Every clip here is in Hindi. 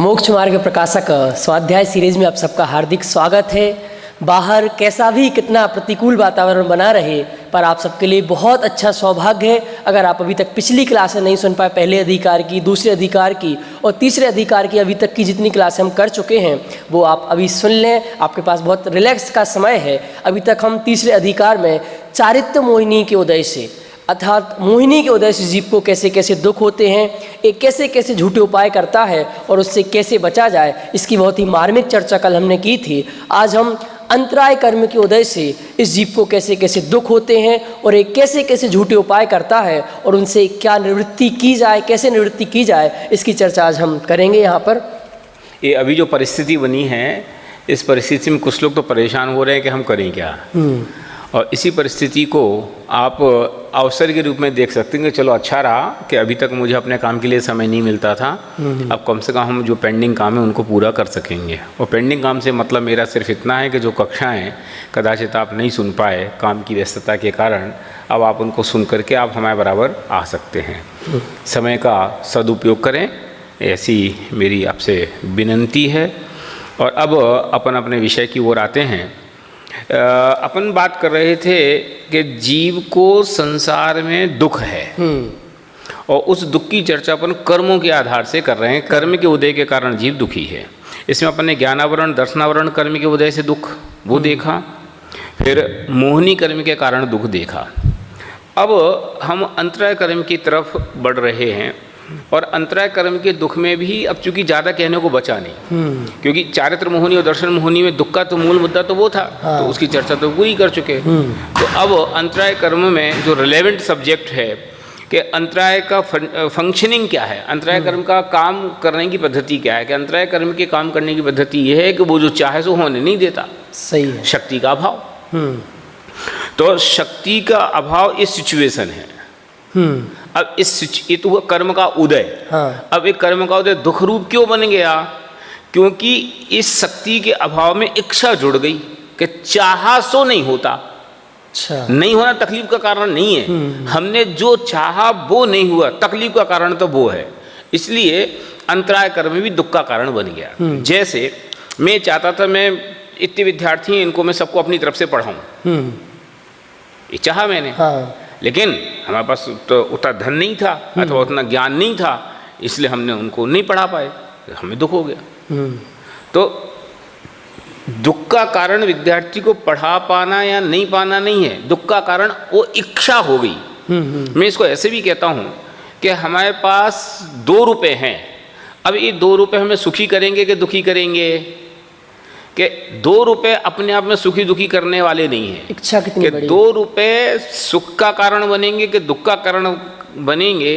मोक्ष मार्ग प्रकाशक स्वाध्याय सीरीज में आप सबका हार्दिक स्वागत है। बाहर कैसा भी कितना प्रतिकूल वातावरण बना रहे, पर आप सबके लिए बहुत अच्छा सौभाग्य है अगर आप अभी तक पिछली क्लासें नहीं सुन पाए, पहले अधिकार की, दूसरे अधिकार की और तीसरे अधिकार की अभी तक की जितनी क्लासें हम कर चुके हैं वो आप अभी सुन लें। आपके पास बहुत रिलैक्स का समय है। अभी तक हम तीसरे अधिकार में चारित्र्य मोहिनी के उदय से, अर्थात मोहिनी के उदय से जीव को कैसे कैसे दुख होते हैं, एक कैसे कैसे झूठे उपाय करता है और उससे कैसे बचा जाए, इसकी बहुत ही मार्मिक चर्चा कल हमने की थी। आज हम अंतराय कर्म के उदय से इस जीव को कैसे कैसे दुख होते हैं और एक कैसे कैसे झूठे उपाय करता है और उनसे क्या निवृत्ति की जाए, कैसे निवृत्ति की जाए, इसकी चर्चा आज हम करेंगे। यहाँ पर ये अभी जो परिस्थिति बनी है, इस परिस्थिति में कुछ लोग तो परेशान हो रहे हैं कि हम करें क्या, और इसी परिस्थिति को आप अवसर के रूप में देख सकते हैं कि चलो अच्छा रहा कि अभी तक मुझे अपने काम के लिए समय नहीं मिलता था, अब कम से कम हम जो पेंडिंग काम है उनको पूरा कर सकेंगे। और पेंडिंग काम से मतलब मेरा सिर्फ इतना है कि जो कक्षाएं कदाचित आप नहीं सुन पाए काम की व्यस्तता के कारण, अब आप उनको सुन करके आप हमारे बराबर आ सकते हैं। समय का सदुपयोग करें, ऐसी मेरी आपसे विनंती है। और अब अपन अपने विषय की ओर आते हैं। अपन बात कर रहे थे कि जीव को संसार में दुख है और उस दुख की चर्चा अपन कर्मों के आधार से कर रहे हैं। कर्म के उदय के कारण जीव दुखी है। इसमें अपन ने ज्ञानावरण, दर्शनावरण कर्म के उदय से दुख वो देखा, फिर मोहिनी कर्म के कारण दुख देखा। अब हम अंतराय कर्म की तरफ बढ़ रहे हैं और अंतराय कर्म के दुख में भी अब चूंकि ज़्यादा कहने को बचा नहीं, क्योंकि चारित्र मोहिनी और दर्शन मोहिनी में दुख का तो मूल मुद्दा तो वो था, तो उसकी चर्चा तो पूरी कर चुके। तो अब अंतराय कर्म में जो रिलेवेंट सब्जेक्ट है कि अंतराय का फंक्शनिंग क्या है, अंतराय कर्म का काम करने की पद्धति क्या है, कि अंतराय कर्म के काम करने की पद्धति ये है कि वो जो चाहे सो होने नहीं देता। सही है। शक्ति का अभाव। तो शक्ति का अभाव इस सिचुएशन है। अब ये तो हुआ कर्म का उदय। अब एक कर्म का उदय दुख रूप क्यों बन गया? क्योंकि इस शक्ति के अभाव में इच्छा जुड़ गई कि चाहा सो नहीं होता। अच्छा। नहीं होना तकलीफ का कारण नहीं है, हमने जो चाहा वो नहीं हुआ, तकलीफ का कारण तो वो है। इसलिए अंतराय कर्म भी दुख का कारण बन गया। जैसे मैं चाहता था मैं इतने विद्यार्थी हैं, इनको मैं सबको अपनी तरफ से पढ़ाऊं, ये चाहा मैंने, लेकिन हमारे पास तो उतना धन नहीं था अथवा उतना ज्ञान नहीं था, इसलिए हमने उनको नहीं पढ़ा पाए, हमें दुख हो गया। तो दुख का कारण विद्यार्थी को पढ़ा पाना या नहीं पाना नहीं है, दुख का कारण वो इच्छा हो गई। मैं इसको ऐसे भी कहता हूँ कि हमारे पास 2 रुपये हैं, अब ये 2 रुपये हमें सुखी करेंगे कि दुखी करेंगे? कि 2 रुपये अपने आप में सुखी दुखी करने वाले नहीं हैं। इच्छा कितनी बड़ी? 2 रुपये सुख का कारण बनेंगे कि दुख का कारण बनेंगे,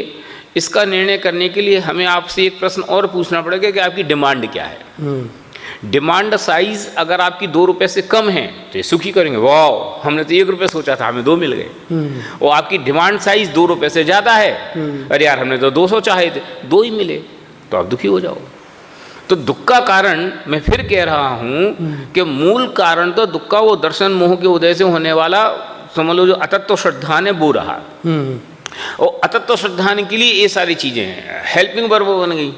इसका निर्णय करने के लिए हमें आपसे एक प्रश्न और पूछना पड़ेगा कि आपकी डिमांड क्या है। डिमांड साइज अगर आपकी 2 रुपये से कम है तो ये सुखी करेंगे, वाह हमने तो 1 रुपये सोचा था, हमें 2 मिल गए। और आपकी डिमांड साइज 2 रुपये से ज़्यादा है, अरे यार हमने तो 200 चाहे थे, 2 ही मिले, तो आप दुखी हो जाओ। तो दुख का कारण मैं फिर कह रहा हूँ कि मूल कारण तो दुख का वो दर्शन मोह के उदय से होने वाला, समझ लो, जो अतत्व श्रद्धा ने वो रहा। और अतत्व श्रद्धा के लिए ये सारी चीज़ें हैं, हेल्पिंग वर्ब बन गई।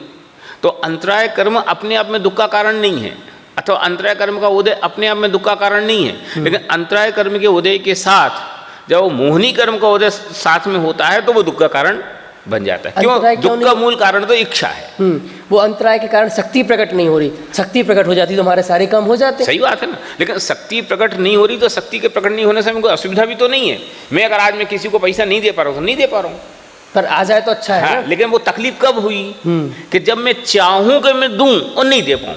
तो अंतराय कर्म अपने आप में दुख का कारण नहीं है, अथवा अंतराय कर्म का उदय अपने आप में दुख का कारण नहीं है, लेकिन अंतराय कर्म के उदय के साथ जब वो मोहिनी कर्म का उदय साथ में होता है तो वो दुख का कारण बन जाता है। क्यों? दुख का मूल कारण तो इच्छा है। वो अंतराय के कारण शक्ति प्रकट नहीं हो रही, शक्ति प्रकट हो जाती तो हमारे सारे काम हो जाते। सही बात है ना, लेकिन शक्ति प्रकट नहीं हो रही तो शक्ति के प्रकट नहीं होने से हमें कोई असुविधा भी तो नहीं है। मैं अगर आज मैं किसी को पैसा नहीं दे पा रहा हूँ तो नहीं दे पा रहा हूँ, पर आ जाए तो अच्छा है। हाँ, लेकिन वो तकलीफ कब हुई कि जब मैं चाहूँ कि मैं दूँ और नहीं दे पाऊँ।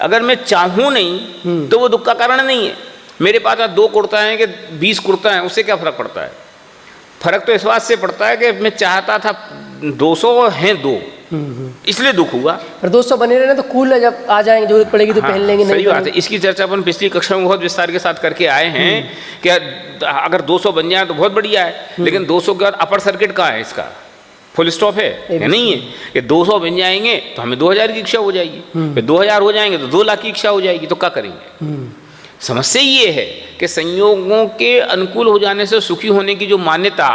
अगर मैं चाहूँ नहीं तो वो दुख का कारण नहीं है। मेरे पास आज 2 कुर्ता हैं कि 20 कुर्ता हैं, उससे क्या फर्क पड़ता है? फर्क तो इस बात से पड़ता है कि मैं चाहता था 200 हैं 2, इसलिए दुख हुआ। पर 200 बने रहने तो कूल है, जब आ जाएंगे जरूरत पड़ेगी तो पहन लेंगे। सही बात है। इसकी चर्चा अपन पिछली कक्षा में बहुत विस्तार के साथ करके आए हैं कि अगर 200 बन जाए तो बहुत बढ़िया है, लेकिन 200 के बाद अपर सर्किट कहाँ है, इसका फुल स्टॉप है या नहीं है? कि 200 बन जाएंगे तो हमें 2000 की इच्छा हो जाएगी, फिर 2000 हो जाएंगे तो 2 लाख की इच्छा हो जाएगी, तो क्या करेंगे? समस्या ये है कि संयोगों के अनुकूल हो जाने से सुखी होने की जो मान्यता,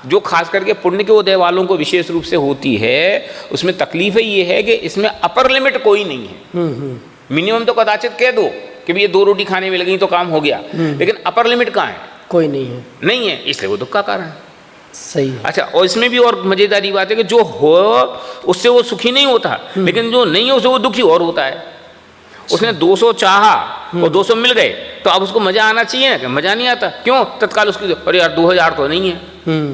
जो खास करके पुण्य के उदय वालों को विशेष रूप से होती है, उसमें तकलीफ ये है कि इसमें अपर लिमिट कोई नहीं है। मिनिमम तो कदाचित कह दो कि भाई ये 2 रोटी खाने में लगेंगी तो काम हो गया, लेकिन अपर लिमिट कहाँ है? कोई नहीं है। नहीं है, इसलिए वो दुख का कारण है। सही है। अच्छा, और इसमें भी और मजेदारी बात है कि जो हो उससे वो सुखी नहीं होता, लेकिन जो नहीं है उससे वो दुखी और होता है। उसने 200 चाहा और 200 मिल गए, तो अब उसको मजा आना चाहिए ना, कि मजा नहीं आता। क्यों? तत्काल उसकी अरे यार 2000 तो नहीं है,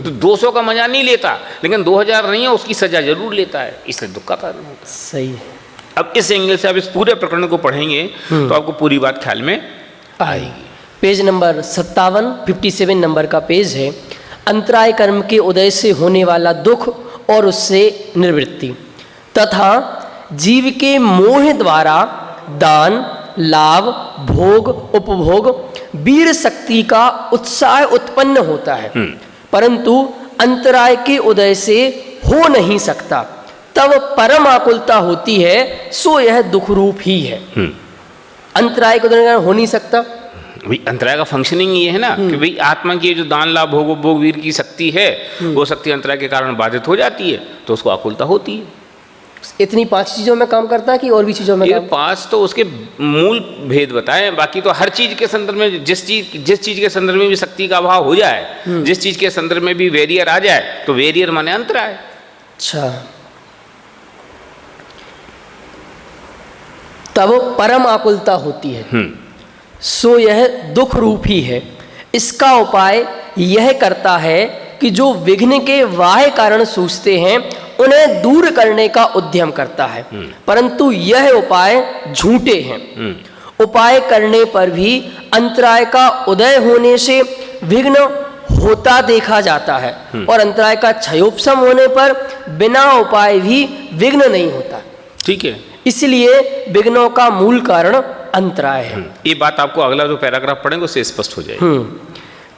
तो 200 का मजा नहीं लेता, लेकिन 2000 नहीं है उसकी सजा जरूर लेता है, इसलिए दुख का कारण होता है। सही है। अब इस एंगल से आप इस पूरे प्रकरण को पढ़ेंगे तो आपको पूरी बात ख्याल में आएगी। पेज नंबर 57 नंबर का पेज है। अंतराय कर्म के उदय से होने वाला दुख और उससे निवृत्ति तथा जीव के मोह द्वारा दान, लाभ, भोग, उपभोग, वीर शक्ति का उत्साह उत्पन्न होता है, परंतु अंतराय के उदय से हो नहीं सकता, तब परम आकुलता होती है, सो यह दुख रूप ही है। अंतराय के उदय हो नहीं सकता। भाई अंतराय का फंक्शनिंग ये है ना कि भाई आत्मा की जो दान, लाभ, भोग, उपभोग, वीर की शक्ति है, वो शक्ति अंतराय के कारण बाधित हो जाती है, तो उसको आकुलता होती है। इतनी 5 चीजों में काम करता है कि और भी चीजों में? ये 5 तो उसके मूल भेद बताएं, बाकी तो हर चीज के संदर्भ में जिस चीज के संदर्भ में भी शक्ति का अभाव हो जाए, जिस चीज के संदर्भ में भी वेरियर आ जाए, तो वेरियर माने अंतराय। अच्छा, तब परम आकुलता होती है, सो यह दुख रूप ही है। इसका उपाय यह करता है कि जो विघ्न के बाह्य कारण सूझते हैं उन्हें दूर करने का उद्यम करता है, परंतु यह उपाय झूठे हैं। उपाय करने पर भी अंतराय का उदय होने से विघ्न होता देखा जाता है, और अंतराय का क्षयोपशम होने पर बिना उपाय भी विघ्न नहीं होता। ठीक है, इसलिए विघ्नों का मूल कारण अंतराय है। ये बात आपको अगला जो पैराग्राफ पढ़ेंगे उससे स्पष्ट हो जाएगी।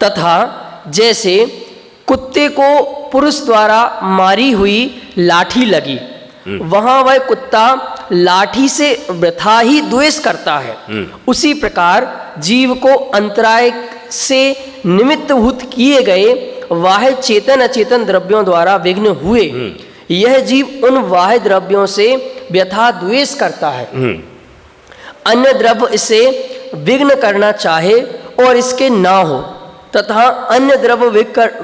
तथा जैसे कुत्ते को पुरुष द्वारा मारी हुई लाठी लगी, वहां वह कुत्ता लाठी से वृथा ही द्वेष करता है, उसी प्रकार जीव को अंतराय से निमित्तभूत किए गए वाह्य चेतन अचेतन द्रव्यों द्वारा विघ्न हुए, यह जीव उन वाह्य द्रव्यों से व्यथा द्वेष करता है। अन्य द्रव्य इसे विघ्न करना चाहे और इसके ना हो, तथा अन्य द्रव्य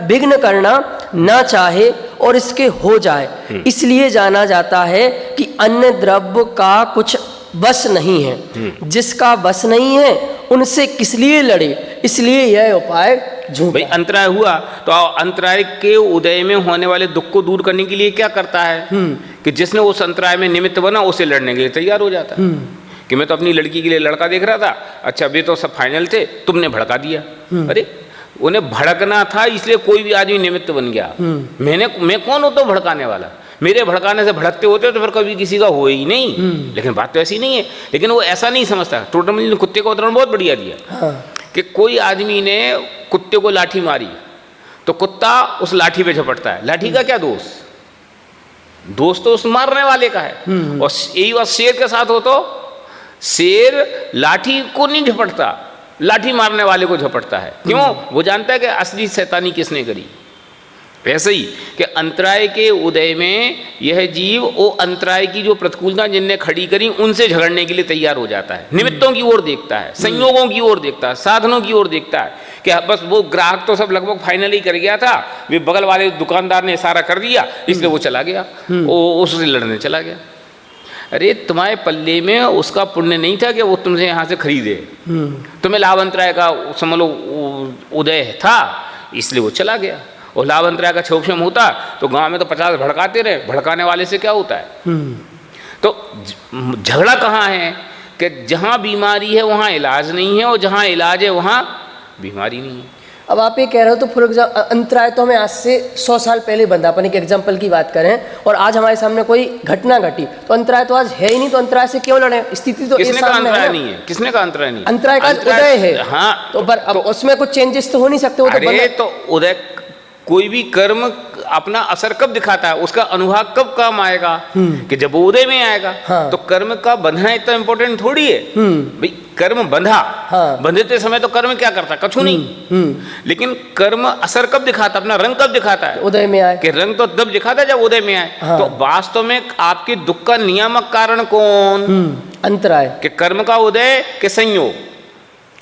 विघ्न करना ना चाहे और इसके हो जाए, इसलिए जाना जाता है कि अन्य द्रव्य का कुछ बस नहीं है। जिसका बस नहीं है उनसे किस लिए लड़े, इसलिए यह उपाय झूठा। भाई अंतराय हुआ तो अंतराय के उदय में होने वाले दुख को दूर करने के लिए क्या करता है कि जिसने उस अंतराय में निमित्त बना उसे लड़ने के लिए तैयार हो जाता है। कि मैं तो अपनी लड़की के लिए लड़का देख रहा था, अच्छा वे तो सब फाइनल थे, तुमने भड़का दिया। अरे उन्हें भड़कना था, इसलिए कोई भी आदमी निमित्त बन गया। मैं कौन होता हूँ भड़काने वाला? मेरे भड़काने से भड़कते होते तो फिर कभी किसी का हो ही नहीं। लेकिन बात तो ऐसी नहीं है। लेकिन वो ऐसा नहीं समझता। टोटमल ने कुत्ते का उदाहरण बहुत बढ़िया दिया कि कोई आदमी ने कुत्ते को लाठी मारी तो कुत्ता उस लाठी पे झपटता है। लाठी का क्या दोष? दोष तो उस मारने वाले का है। और यही बात शेर के साथ हो तो शेर लाठी को नहीं झपटता, लाठी मारने वाले को झपटता है। क्यों? वो जानता है कि असली शैतानी किसने करी। वैसे ही कि अंतराय के उदय में यह जीव वो अंतराय की जो प्रतिकूलता जिनने खड़ी करी उनसे झगड़ने के लिए तैयार हो जाता है। निमित्तों की ओर देखता है, संयोगों की ओर देखता है, साधनों की ओर देखता है कि बस वो ग्राहक तो सब लगभग फाइनल ही कर गया था, वे बगल वाले दुकानदार ने इशारा कर दिया इसलिए वो चला गया, वो उससे लड़ने चला गया। अरे तुम्हारे पल्ले में उसका पुण्य नहीं था कि वो तुमसे यहाँ से खरीदे, तुम्हें लाभ अंतराय का समझ लो उदय था इसलिए वो चला गया। और लाभ अंतराय का क्षोभम होता तो गांव में तो 50 भड़काते रहे, भड़काने वाले से क्या होता है। तो झगड़ा कहाँ है कि जहाँ बीमारी है वहाँ इलाज नहीं है और जहाँ इलाज है वहाँ बीमारी नहीं है। अब आप ये कह रहे हो तो फॉर एग्जाम्पल अंतराय तो हमें आज से 100 साल पहले बंदा, अपन एक एग्जाम्पल की बात करें और आज हमारे सामने कोई घटना घटी तो अंतराय तो आज है ही नहीं, तो अंतराय से क्यों लड़े? स्थिति तो किसने कहा अंतराय नहीं है? किसने कहा अंतराय नहीं? अंतराय का उदय है। हाँ, तो पर अब उसमें कुछ चेंजेस तो हो नहीं सकते। वो तो उदय कोई भी कर्म अपना असर कब दिखाता है, उसका अनुभाग कब काम आएगा कि जब उदय में आएगा। हाँ। तो कर्म का बंधना इतना इंपॉर्टेंट थोड़ी है भाई। कर्म बंधा, हाँ। बंधते समय तो कर्म क्या करता, कछु नहीं। लेकिन कर्म असर कब दिखाता, अपना रंग कब दिखाता है, उदय में आए। कि रंग तो तब दिखाता है जब उदय में आए। हाँ। तो वास्तव में आपके दुख का नियामक कारण कौन, अंतराय, कि कर्म का उदय के संयोग,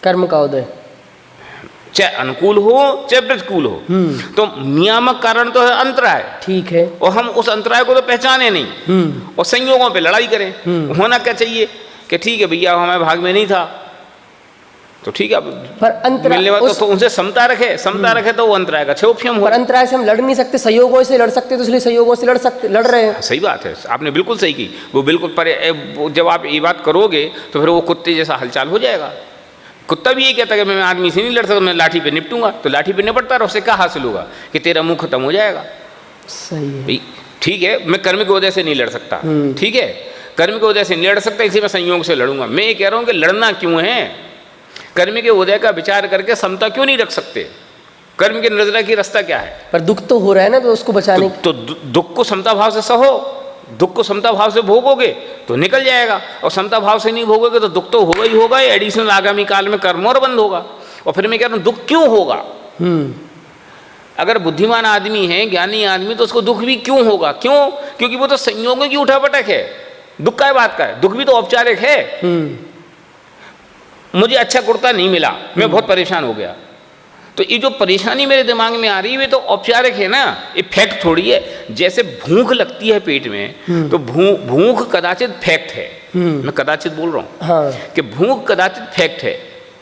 कर्म का उदय, चाहे अनुकूल हो चाहे प्रतिकूल हो। तो नियामक कारण तो है अंतराय, ठीक है। और हम उस अंतराय को तो पहचाने नहीं और संयोगों पे लड़ाई करें। होना क्या चाहिए कि ठीक है भैया हमारे भाग में नहीं था, तो ठीक है, पर अंतराय मिलने वाला तो उनसे समता रखे तो वो अंतराय का क्षोभ्यम हो। पर अंतराय से हम लड़ नहीं सकते, संयोगों से लड़ सकते, तो इसलिए संयोगों से लड़ रहे हैं। सही बात है, आपने बिल्कुल सही की। वो बिल्कुल पर जब आप ये बात करोगे तो फिर वो कुत्ते जैसा हलचाल हो जाएगा। कुत्ता भी ये कहता है कि मैं आदमी से नहीं लड़ सकता, मैं लाठी पे निपटूंगा, तो लाठी पे निपटता रहा, उससे क्या हासिल होगा कि तेरा मुंह खत्म हो जाएगा। सही है। भाई ठीक है, मैं कर्म की वजह से नहीं लड़ सकता, ठीक है, कर्म की वजह से नहीं लड़ सकता, इसलिए मैं संयोग से लड़ूंगा। मैं ये कह रहा हूं कि लड़ना क्यों है, कर्म के उदय का विचार करके समता क्यों नहीं रख सकते, कर्म के नजर की रास्ता क्या है। पर दुख तो हो रहा है ना, तो उसको बचाने तो दुख को समता भाव से सहो, दुख को समता भाव से भोगोगे तो निकल जाएगा, और समता भाव से नहीं भोगोगे तो दुख तो होगा ही होगा, एडिशनल आगामी काल में कर्म और बंद होगा। और फिर मैं कह रहा हूं दुख क्यों होगा, अगर बुद्धिमान आदमी है, ज्ञानी आदमी, तो उसको दुख भी क्यों होगा, क्यों, क्योंकि वो तो संयोगों की उठापटक है। दुख काय बात का है, दुख भी तो औपचारिक है। मुझे अच्छा कुर्ता नहीं मिला, मैं बहुत परेशान हो गया, तो ये जो परेशानी मेरे दिमाग में आ रही है तो औपचारिक है ना, ये फैक्ट थोड़ी है। जैसे भूख लगती है पेट में, तो भूख कदाचित फैक्ट है, मैं कदाचित बोल रहा हूँ, हाँ। कि भूख कदाचित फैक्ट है,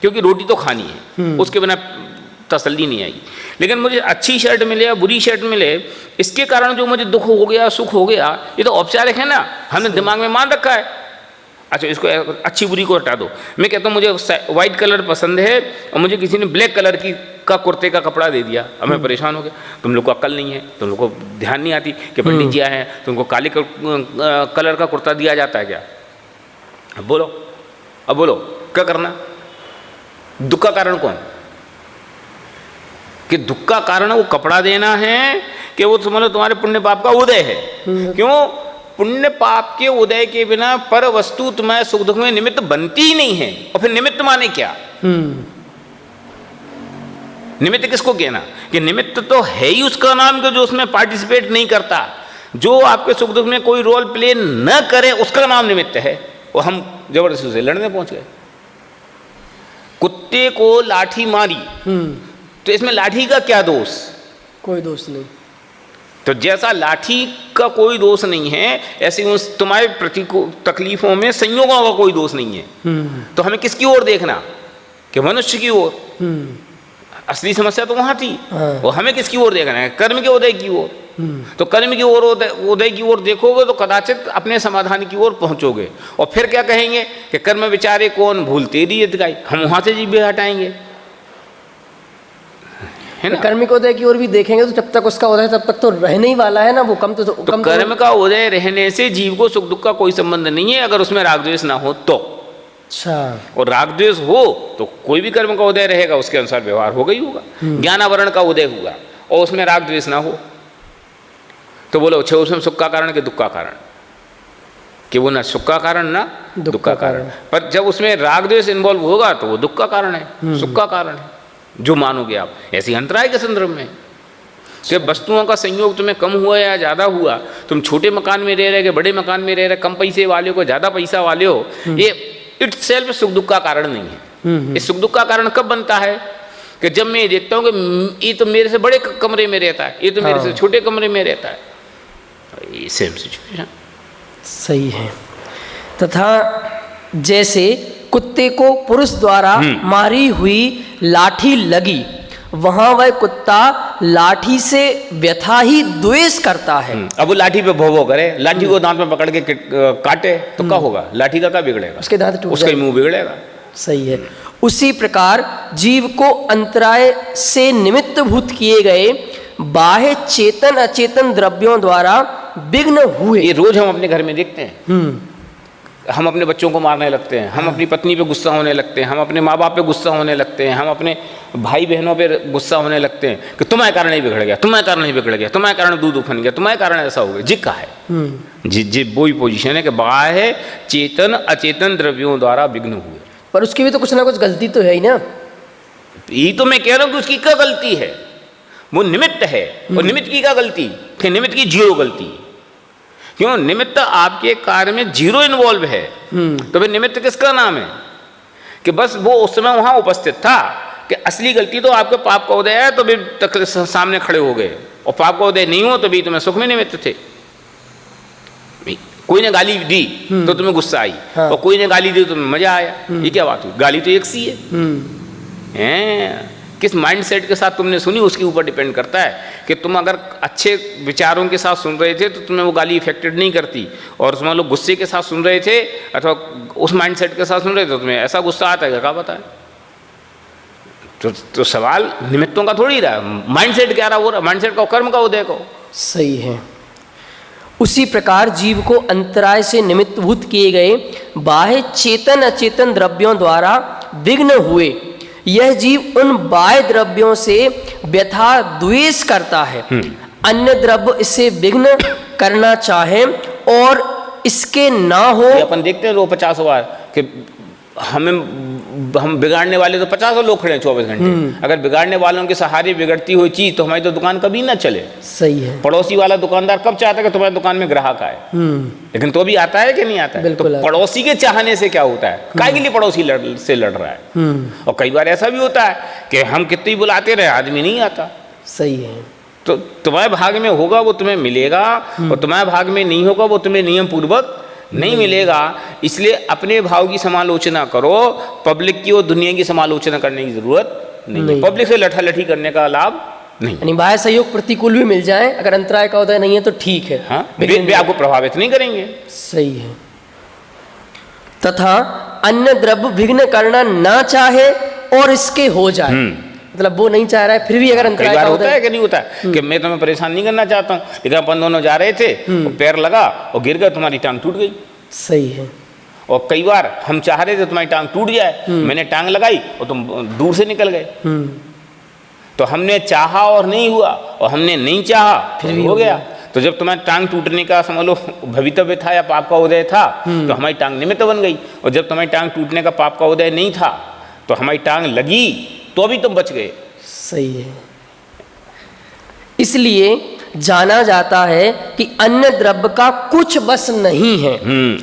क्योंकि रोटी तो खानी है, उसके बिना तसल्ली नहीं आएगी। लेकिन मुझे अच्छी शर्ट मिले या बुरी शर्ट मिले, इसके कारण जो मुझे दुख हो गया, सुख हो गया, ये तो औपचारिक है ना, हमने दिमाग में मान रखा है। अच्छा, इसको अच्छी बुरी को हटा दो। मैं कहता हूँ मुझे वाइट कलर पसंद है और मुझे किसी ने ब्लैक कलर का कुर्ते का कपड़ा दे दिया, अब मैं परेशान हो गया। तुम लोग को अक्ल नहीं है, तुम लोग को ध्यान नहीं आती कि पंडित जी आए हैं, तुमको काले कलर का कुर्ता दिया जाता है क्या। अब बोलो क्या करना। दुख का कारण कौन, कि दुख का कारण वो कपड़ा देना है कि वो समझ लो तुम्हारे पुण्य पाप का उदय है। क्यों, पुण्य पाप के उदय के बिना पर वस्तु तुम्हारे सुख दुख में निमित्त बनती ही नहीं है। और फिर निमित्त माने क्या, निमित्त किसको कहना, कि निमित्त तो है ही उसका नाम कि जो उसमें पार्टिसिपेट नहीं करता, जो आपके सुख दुख में कोई रोल प्ले न करे, उसका नाम निमित्त है। और हम जबरदस्ती से लड़ने पहुंच गए। कुत्ते को लाठी मारी, तो इसमें लाठी का क्या दोष, कोई दोष नहीं। तो जैसा लाठी का कोई दोष नहीं है, ऐसे उस तुम्हारे प्रतिकूल तकलीफों में संयोगों का कोई दोष नहीं है। तो हमें किसकी ओर देखना, कि मनुष्य की ओर। असली समस्या तो वहां थी। वो हमें किसकी ओर देखना है, कर्म के उदय की ओर। तो कर्म की ओर उदय की ओर देखोगे तो कदाचित अपने समाधान की ओर पहुंचोगे। और फिर क्या कहेंगे कि कर्म विचारे कौन, भूल तेरी दिखाई, हम वहां से जीभ हटाएंगे, है ना। कर्म के उदय की ओर भी देखेंगे तो जब तक उसका उदय तब तक तो रहने ही वाला है ना, वो कम तो कर्म का उदय रहने से जीव को सुख दुख का कोई संबंध नहीं है, अगर उसमें राग द्वेष ना हो तो। अच्छा, और राग द्वेष हो तो कोई भी कर्म का उदय रहेगा, उसके अनुसार व्यवहार होगा ही होगा। ज्ञानावरण का उदय हुआ और उसमें राग द्वेष ना हो तो बोलो अच्छा, उसमें सुख का कारण कि दुख का कारण, कि वो ना सुख का कारण ना दुख का कारण। पर जब उसमें राग द्वेष इन्वॉल्व होगा तो वो दुख का कारण है, सुख का कारण है, जो मानोगे आप। ऐसी अंतराय के संदर्भ में जब वस्तुओं का संयोग तुम्हें कम हुआ या ज़्यादा हुआ, तुम छोटे मकान में रह रहे कि बड़े मकान में रह रहे, कम पैसे वाले को ज़्यादा पैसा वाले हो, ये इटसेल्फ सुख दुख का कारण नहीं है। इस सुख दुख का कारण कब बनता है, कि जब मैं ये देखता हूँ कि ये तो मेरे से बड़े कमरे में रहता है, ये तो मेरे से छोटे कमरे में रहता है। ये सेम सिचुएशन सही है। तथा जैसे कुत्ते को पुरुष द्वारा मारी हुई लाठी लगी, वहां वह कुत्ता लाठी से व्यथा ही द्वेष करता है। अब वो लाठी पे भोगो करे, लाठी को दांत में पकड़ के काटे तो क्या होगा, लाठी का क्या बिगड़ेगा, उसके दांत टूट उसका मुंह बिगड़ेगा। सही है। उसी प्रकार जीव को अंतराय से निमित्त भूत किए गए बाह्य चेतन अचेतन द्रव्यों द्वारा विघ्न हुए। ये रोज हम अपने घर में देखते हैं। हम अपने बच्चों को मारने लगते हैं, हम अपनी पत्नी पे गुस्सा होने लगते हैं, हम अपने माँ बाप पे गुस्सा होने लगते हैं, हम अपने भाई बहनों पे गुस्सा होने लगते हैं कि तुम्हारे कारण ही बिगड़ गया, तुम्हारे कारण ही बिगड़ गया, तुम्हारे कारण दूध उफन गया, तुम्हारे कारण ऐसा हो गया। जी का है, जी वही पोजीशन है कि बाह्य चेतन अचेतन द्रव्यों द्वारा विघ्न हुए। पर उसकी भी तो कुछ ना कुछ गलती तो है ही ना। यही तो मैं कह रहा हूँ कि उसकी क्या गलती है, वो निमित्त है। और निमित्त की क्या गलती, कि निमित्त की जीरो गलती। क्यों, निमित्त आपके कार्य में जीरो इन्वॉल्व है, तो फिर निमित्त किसका नाम है? कि बस वो उस समय वहां उपस्थित था, कि असली गलती तो आपके पाप का उदय है तो भी सामने खड़े हो गए, और पाप का उदय नहीं हो तो भी तुम्हें सुख में निमित्त थे। कोई ने गाली दी तो तुम्हें गुस्सा आई, और कोई ने गाली दी तो तुम्हें मजा आया। ये क्या बात हुई? गाली तो एक सी है। किस माइंडसेट के साथ तुमने सुनी उसके ऊपर डिपेंड करता है। कि तुम अगर अच्छे विचारों के साथ सुन रहे थे तो तुम्हें वो गाली इफेक्टेड नहीं करती, और मान लो गुस्से के साथ सुन रहे थे अथवा उस माइंडसेट के साथ सुन रहे थे तो तुम्हें ऐसा गुस्सा आता है, क्या पता है। तो सवाल निमित्तों का थोड़ी रहा, माइंडसेट क्या रहा, वो माइंडसेट का कर्म का उदय को। सही है। उसी प्रकार जीव को अंतराय से निमित्तभूत किए गए बाह्य चेतन अचेतन द्रव्यों द्वारा विघ्न हुए यह जीव उन बाह्य द्रव्यों से व्यथा द्वेष करता है। अन्य द्रव्य इससे विघ्न करना चाहे और इसके ना हो। अपन देखते हैं 50 बार कि हम बिगाड़ने वाले तो 50 लोग खड़े हैं 24 घंटे। अगर बिगाड़ने वालों के सहारे बिगड़ती हुई चीज तो हमारी तो दुकान कभी ना चले। सही है। पड़ोसी वाला दुकानदार कब चाहता है कि तुम्हारी दुकान में ग्राहक आए, लेकिन तो भी आता है कि नहीं आता है। तो पड़ोसी के चाहने से क्या होता है, काहे के लिए पड़ोसी से लड़ रहा है। और कई बार ऐसा भी होता है कि हम कितनी बुलाते रहे, आदमी नहीं आता। सही है। तो तुम्हारे भाग में होगा वो तुम्हें मिलेगा, और तुम्हारे भाग में नहीं होगा वो तुम्हें नियम पूर्वक नहीं मिलेगा। इसलिए अपने भाव की समालोचना करो, पब्लिक की और दुनिया की समालोचना करने की जरूरत नहीं। पब्लिक से लठा लठी करने का लाभ नहीं। यानी बाह्य सहयोग प्रतिकूल भी मिल जाए, अगर अंतराय का उदय नहीं है तो ठीक है। हाँ, वे आपको प्रभावित नहीं करेंगे। सही है। तथा अन्य द्रव्य विघ्न करना ना चाहे और इसके हो जाए, मतलब वो नहीं चाह रहा है फिर भी अगर अंतराय का होता है कि नहीं होता है कि मैं तुम्हें परेशान नहीं करना चाहता हूँ, लेकिन अपन दोनों जा रहे थे पैर लगा और गिर गए, तुम्हारी टांग टूट गई। सही है। और कई बार हम चाह रहे थे तुम्हारी टांग टूट जाए, मैंने टांग लगाई और तुम दूर से निकल गए। तो हमने चाहा और नहीं हुआ, और हमने नहीं चाहा फिर भी हो गया। तो जब तुम्हारी टांग टूटने का समझ लो भवितव्य था या पाप का उदय था तो हमारी टांग निमित्त बन गई, और जब तुम्हारी टांग टूटने का पाप का उदय नहीं था तो हमारी टांग लगी तो भी तुम बच गए। सही है। इसलिए जाना जाता है कि अन्य द्रव्य का कुछ बस नहीं है।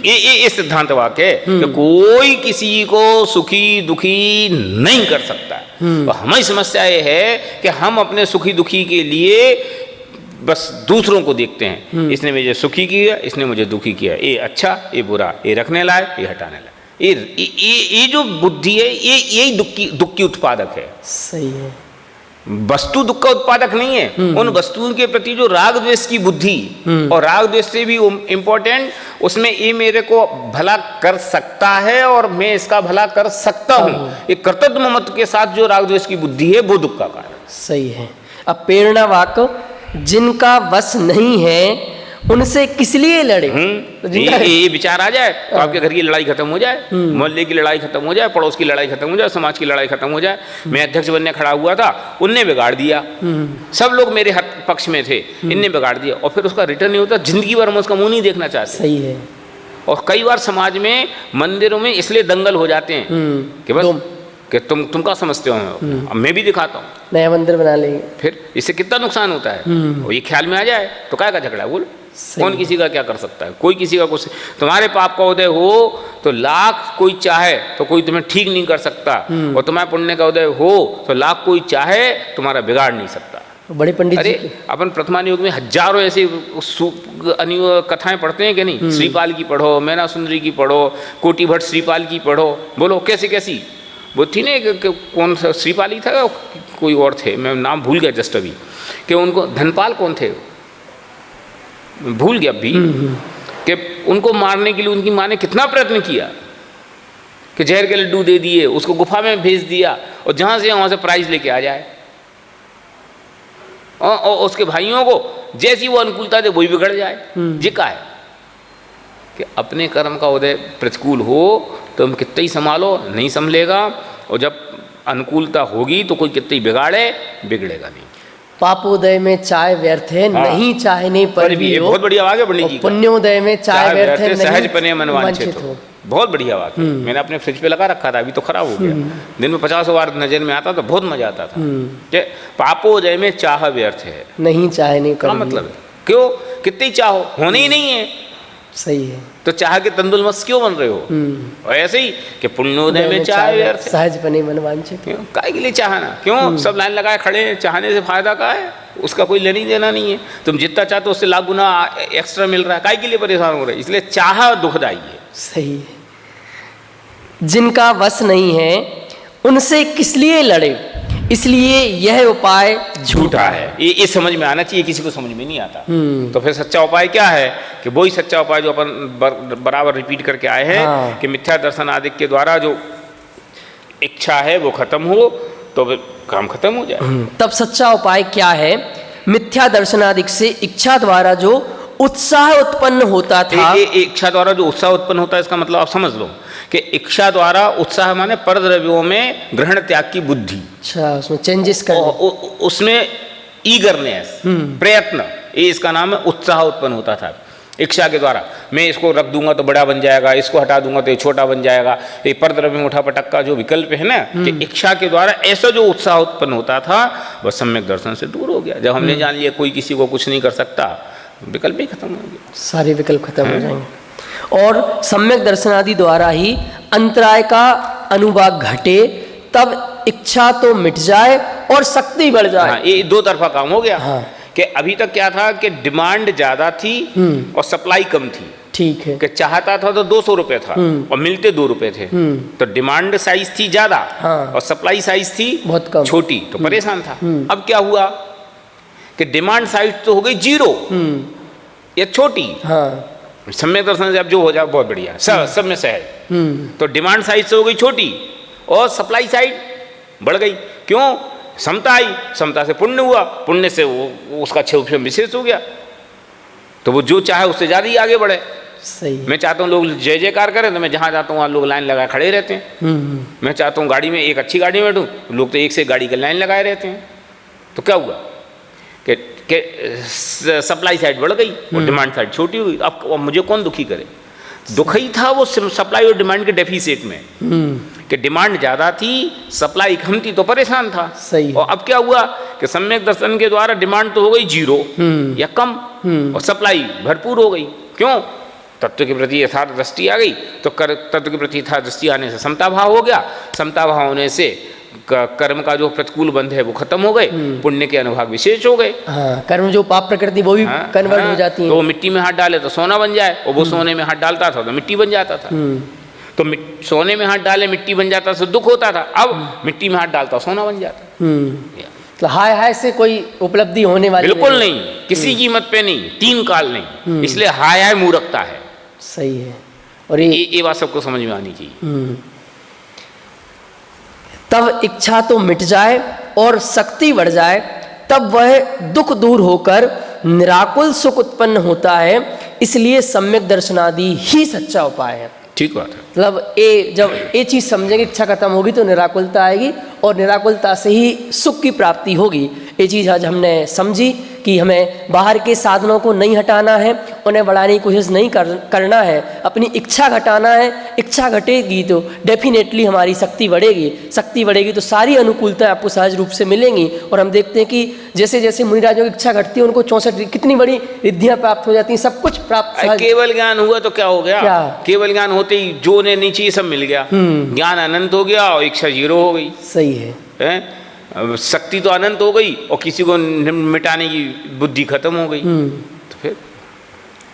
ये सिद्धांत वाक्य है कि कोई किसी को सुखी दुखी नहीं कर सकता। और हमारी समस्या ये है कि हम अपने सुखी दुखी के लिए बस दूसरों को देखते हैं। इसने मुझे सुखी किया, इसने मुझे दुखी किया, ये अच्छा ये बुरा, ये रखने लायक ये हटाने लायक। ये जो बुद्धि है यही दुख की उत्पादक है। सही है। वस्तु दुख का उत्पादक नहीं है। उन वस्तुओं के प्रति जो राग द्वेष की बुद्धि, और राग द्वेष से भी इम्पोर्टेंट उसमें ये मेरे को भला कर सकता है और मैं इसका भला कर सकता हूँ, ये कर्तव्य ममत्व के साथ जो राग द्वेष की बुद्धि है वो दुख का कारण। सही है। अब प्रेरणा वाक्य जिनका वश नहीं है उनसे किस लिए लड़े। ये विचार आ जाए तो आपके घर की लड़ाई खत्म हो जाए, मोहल्ले की लड़ाई खत्म हो जाए, पड़ोस की लड़ाई खत्म हो जाए, समाज की लड़ाई खत्म हो जाए। मैं अध्यक्ष बनने खड़ा हुआ था, उनने बिगाड़ दिया, सब लोग मेरे पक्ष में थे, इनने बिगाड़ दिया, और फिर उसका रिटर्न नहीं होता। जिंदगी भर हम उसका मुंह नहीं देखना चाहते। सही है। और कई बार समाज में मंदिरों में इसलिए दंगल हो जाते हैं कि बस कि तुम क्या समझते हो, अब मैं भी दिखाता हूँ, नया मंदिर बना लेंगे। फिर इससे कितना नुकसान होता है, और ये ख्याल में आ जाए तो क्या का झगड़ा है। बोलो कौन किसी का क्या कर सकता है, कोई किसी का कुछ। तुम्हारे पाप का उदय हो तो लाख कोई चाहे तो कोई तुम्हें ठीक नहीं कर सकता, और तुम्हारे पुण्य का उदय हो तो लाख कोई चाहे तुम्हारा बिगाड़ नहीं सकता। बड़े पंडित अरे अपन प्रथमान युग में हजारों ऐसी कथाएं पढ़ते हैं कि नहीं। श्रीपाल की पढ़ो, मैना सुंदरी की पढ़ो, कोटि भट्ट श्रीपाल की पढ़ो। बोलो कैसी कैसी वो थी ना, कौन सा श्रीपाल ही था, कोई और थे, मैं नाम भूल गया जस्ट अभी, कि उनको धनपाल कौन थे भूल गया अभी, कि उनको मारने के लिए उनकी माँ ने कितना प्रयत्न किया कि जहर के लड्डू दे दिए, उसको गुफा में भेज दिया, और जहाँ से वहाँ से प्राइज लेके आ जाए। और उसके भाइयों को जैसी वो अनुकूलता दे वही बिगड़ जाए। ये का है कि अपने कर्म का उदय प्रतिकूल हो तो हम कितना ही संभालो नहीं संभलेगा, और जब अनुकूलता होगी तो कोई कितना ही बिगाड़े बिगड़ेगा नहीं। पापोदय में चाय व्यर्थ है, हाँ। नहीं चाहने पर भी ये हो। बहुत बढ़िया आवाज है पंडित जी का। पुण्योदय में चाय व्यर्थ है, सहज नहीं पने मन वांछित हो। बहुत बढ़िया बात है। मैंने अपने फ्रिज पे लगा रखा था, अभी तो खराब हो गया। दिन में 50 बार नजर में आता था, बहुत मजा आता था। कि पापोदय में चाह व्यर्थ है, नहीं चाहने क्या पर भी मतलब है? क्यों? कितनी चाहो, होने ही नहीं है सही है। तो चाह के तंदुल मस्त क्यों बन रहे हो? और ऐसे ही कि पुण्योदय में चाह व्यर्थ है। सहज पने मन वांछित। क्यों? काहे के लिए चाहना? क्यों? सब लाइन लगाए खड़े हैं, चाहने से फायदा का है? उसका कोई लेनी देना नहीं है। तुम जितना चाहते हो उससे लाख गुना एक्स्ट्रा मिल रहा है, काहे के लिए परेशान हो रहे? इसलिए चाह दुखदाई है। सही है। जिनका वश नहीं है उनसे किस लिए लड़े, इसलिए यह उपाय झूठा है। ये समझ में आना चाहिए, किसी को समझ में नहीं आता। तो फिर सच्चा उपाय क्या है? कि वही सच्चा उपाय जो अपन बराबर रिपीट करके आए हैं। हाँ। कि मिथ्या दर्शन आदि के द्वारा जो इच्छा है वो खत्म हो तो फिर काम खत्म हो जाए। तब सच्चा उपाय क्या है? मिथ्या दर्शनादिक से इच्छा द्वारा जो उत्साह उत्पन्न होता था। इच्छा द्वारा जो उत्साह उत्पन्न होता है, इसका मतलब आप समझ लो कि इच्छा द्वारा उत्साह माने परद्रव्यों में ग्रहण त्याग की बुद्धि। अच्छा, उसमें चेंजेस कर उसमें ईगरनेस, प्रयत्न, ये इसका नाम है। उत्साह उत्पन्न होता था इच्छा के द्वारा। मैं इसको रख दूंगा तो बड़ा बन जाएगा, इसको हटा दूंगा तो ये छोटा बन जाएगा। ये परद्रव्य में उठा पटक का जो विकल्प है ना, कि इच्छा के द्वारा ऐसा जो उत्साह उत्पन्न होता था वह सम्यक दर्शन से दूर हो गया। जब हमने जान लिया कोई किसी को कुछ नहीं कर सकता, विकल्प ही खत्म हो गया, सारे विकल्प खत्म हो जाएंगे। और सम्यक दर्शनादि द्वारा ही अंतराय का अनुभाग घटे, तब इच्छा तो मिट जाए और शक्ति बढ़ जाए। हाँ, ये दो तरफा काम हो गया। हाँ। कि अभी तक क्या था कि डिमांड ज्यादा थी और सप्लाई कम थी। ठीक है। कि चाहता था तो 200 रुपये था और मिलते 2 रुपये थे। तो डिमांड साइज थी ज्यादा। हाँ। और सप्लाई साइज थी बहुत कम, छोटी, तो परेशान था। अब क्या हुआ कि डिमांड साइज तो हो गई 0 या छोटी। हाँ। सम्यक दर्शन से अब जो हो जाए बहुत बढ़िया, सब में सहज। तो डिमांड साइज से हो गई छोटी और सप्लाई साइड बढ़ गई। क्यों? समता आई, समता से पुण्य हुआ, पुण्य से वो उसका क्षेत्र विशेष हो गया। तो वो जो चाहे उससे ज़्यादा ही आगे बढ़े। सही है। मैं चाहता हूँ लोग जय जयकार करें, तो मैं जहाँ जाता हूँ वहाँ लोग लाइन लगाए खड़े रहते हैं। मैं चाहता हूँ गाड़ी में, एक अच्छी गाड़ी में बैठूँ, लोग तो एक से गाड़ी की लाइन लगाए रहते हैं। तो क्या हुआ कि सप्लाई साइड बढ़ गई और डिमांड साइड छोटी हुई। अब मुझे कौन दुखी करे? दुख ही था वो सप्लाई और डिमांड के डेफिसिट में, कि डिमांड ज़्यादा थी, सप्लाई कम थी, तो परेशान था। सही। और अब क्या हुआ कि सम्यक दर्शन के द्वारा डिमांड तो हो गई 0 या कम और सप्लाई भरपूर हो गई। क्यों? तत्व के प्रति यथार्थ दृष्टि आ गई। तो तत्व के प्रति यथार्थ दृष्टि आने से समता भाव हो गया। समता भाव होने से कर्म का जो प्रतिकूल बंध है वो खत्म हो गए, पुण्य के अनुभाग विशेष हो गए। हाँ, कर्म जो पाप प्रकृति वो भी कन्वर्ट हो जाती है। तो वो मिट्टी में हाथ डाले तो सोना बन जाए, और वो सोने में हाथ डालता था तो मिट्टी बन जाता था। तो सोने में हाथ डाले मिट्टी बन जाता तो दुख होता था, अब मिट्टी में हाथ डालता सोना बन जाता। तो हाय हाय से कोई उपलब्धि होने वाली बिल्कुल नहीं, किसी कीमत पे नहीं, 3 काल नहीं। इसलिए हाय हाय मूर्खता है। सही है। और ये बात सबको समझ में आनी चाहिए। तब इच्छा तो मिट जाए और शक्ति बढ़ जाए, तब वह दुख दूर होकर निराकुल सुख उत्पन्न होता है। इसलिए सम्यक दर्शनादि ही सच्चा उपाय है। ठीक बात है। मतलब जब ये चीज़ समझेंगे, इच्छा खत्म होगी तो निराकुलता आएगी, और निराकुलता से ही सुख की प्राप्ति होगी। ये चीज़ आज हमने समझी कि हमें बाहर के साधनों को नहीं हटाना है, उन्हें बढ़ाने की कोशिश नहीं करना है, अपनी इच्छा घटाना है। इच्छा घटेगी तो डेफिनेटली हमारी शक्ति बढ़ेगी। शक्ति बढ़ेगी तो सारी अनुकूलताएं आपको सहज रूप से मिलेंगी। और हम देखते हैं कि जैसे जैसे मुनिराजों की इच्छा घटती है, उनको 64 कितनी बड़ी रिद्धियाँ प्राप्त हो जाती हैं, सब कुछ प्राप्त। केवल ज्ञान हुआ तो क्या हो गया? क्या? केवल ज्ञान होते ही जो ने नहीं चाहिए सब मिल गया। ज्ञान अनंत हो गया और इच्छा 0 हो गई। सही है। शक्ति तो अनंत हो गई और किसी को मिटाने की बुद्धि खत्म हो गई। तो फिर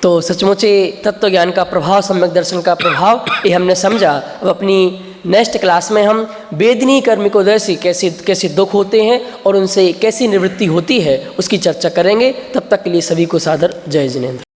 तो सचमुच तत्व ज्ञान का प्रभाव, सम्यक दर्शन का प्रभाव, ये हमने समझा। अब अपनी नेक्स्ट क्लास में हम वेदनी कर्मिकोदय से कैसे दुख होते हैं और उनसे कैसी निवृत्ति होती है उसकी चर्चा करेंगे। तब तक के लिए सभी को सादर जय जिनेंद्र।